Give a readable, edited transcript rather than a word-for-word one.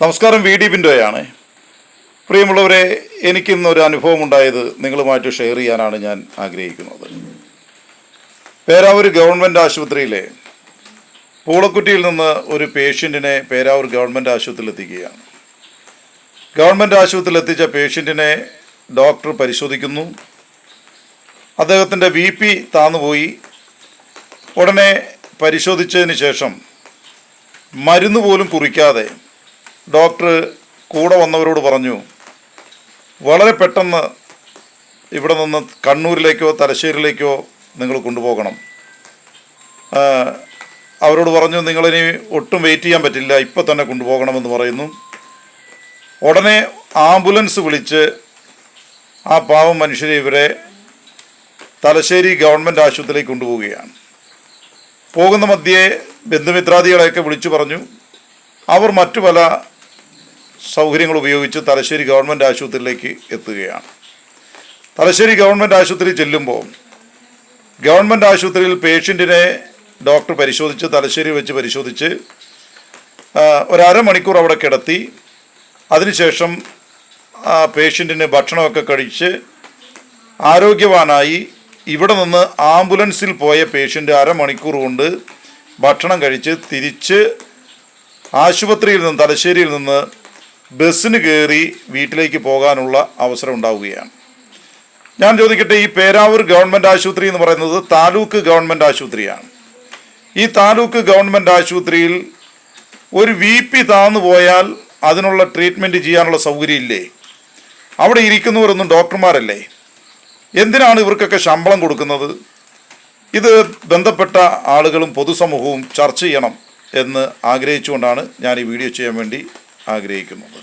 നമസ്കാരം, V D ബിൻഡോയാണ്. പ്രിയമുള്ളവരെ, എനിക്കിന്നൊരു അനുഭവം ഉണ്ടായത് നിങ്ങളുമായിട്ട് ഷെയർ ചെയ്യാനാണ് ഞാൻ ആഗ്രഹിക്കുന്നത്. പേരാവൂർ ഗവൺമെൻറ് ആശുപത്രിയിലെ പൂളക്കുറ്റിയിൽ നിന്ന് ഒരു പേഷ്യൻറ്റിനെ പേരാവൂർ ഗവൺമെൻറ് ആശുപത്രിയിൽ എത്തിക്കുകയാണ്. ഗവൺമെൻറ് ആശുപത്രിയിൽ എത്തിച്ച പേഷ്യൻറ്റിനെ ഡോക്ടർ പരിശോധിക്കുന്നു. അദ്ദേഹത്തിൻ്റെ BP താന്നുപോയി. ഉടനെ പരിശോധിച്ചതിന് ശേഷം മരുന്ന് പോലും കുറിക്കാതെ ഡോക്ടർ കൂടെ വന്നവരോട് പറഞ്ഞു, വളരെ പെട്ടെന്ന് ഇവിടെ നിന്ന് കണ്ണൂരിലേക്കോ തലശ്ശേരിയിലേക്കോ നിങ്ങൾ കൊണ്ടുപോകണം. അവരോട് പറഞ്ഞു, നിങ്ങളിനി ഒട്ടും വെയിറ്റ് ചെയ്യാൻ പറ്റില്ല, ഇപ്പോൾ തന്നെ കൊണ്ടുപോകണമെന്ന് പറയുന്നു. ഉടനെ ആംബുലൻസ് വിളിച്ച് ആ പാവം മനുഷ്യരെ ഇവരെ തലശ്ശേരി ഗവൺമെൻറ് ആശുപത്രിയിലേക്ക് കൊണ്ടുപോവുകയാണ്. പോകുന്ന മധ്യേ ബന്ധുമിത്രാദികളെയൊക്കെ വിളിച്ചു പറഞ്ഞു. അവർ മറ്റു പല സൗകര്യങ്ങൾ ഉപയോഗിച്ച് തലശ്ശേരി ഗവൺമെൻറ് ആശുപത്രിയിലേക്ക് എത്തുകയാണ്. തലശ്ശേരി ഗവൺമെൻറ് ആശുപത്രി ചെല്ലുമ്പോൾ ഗവൺമെൻറ് ആശുപത്രിയിൽ പേഷ്യൻറ്റിനെ ഡോക്ടർ പരിശോധിച്ച് തലശ്ശേരി വെച്ച് പരിശോധിച്ച് ഒരമണിക്കൂർ അവിടെ കിടത്തി. അതിനുശേഷം പേഷ്യൻറ്റിന് ഭക്ഷണമൊക്കെ കഴിച്ച് ആരോഗ്യവാനായി ഇവിടെ നിന്ന് ആംബുലൻസിൽ പോയ പേഷ്യൻ്റ് അരമണിക്കൂർ കൊണ്ട് ഭക്ഷണം കഴിച്ച് തിരിച്ച് ആശുപത്രിയിൽ നിന്ന് തലശ്ശേരിയിൽ നിന്ന് ബസ്സിന് കയറി വീട്ടിലേക്ക് പോകാനുള്ള അവസരം ഉണ്ടാവുകയാണ്. ഞാൻ ചോദിക്കട്ടെ, ഈ പേരാവൂർ ഗവൺമെൻറ് ആശുപത്രി എന്ന് പറയുന്നത് താലൂക്ക് ഗവൺമെൻറ് ആശുപത്രിയാണ്. ഈ താലൂക്ക് ഗവൺമെൻറ് ആശുപത്രിയിൽ ഒരു BP താന്നു പോയാൽ അതിനുള്ള ട്രീറ്റ്മെൻറ്റ് ചെയ്യാനുള്ള സൗകര്യം ഇല്ലേ? അവിടെ ഇരിക്കുന്നവരൊന്നും ഡോക്ടർമാരല്ലേ? എന്തിനാണ് ഇവർക്കൊക്കെ ശമ്പളം കൊടുക്കുന്നത്? ഇത് ബന്ധപ്പെട്ട ആളുകളും പൊതുസമൂഹവും ചർച്ച ചെയ്യണം എന്ന് ആഗ്രഹിച്ചുകൊണ്ടാണ് ഞാൻ ഈ വീഡിയോ ചെയ്യാൻ വേണ്ടി ആഗ്രഹിക്കുന്നത്.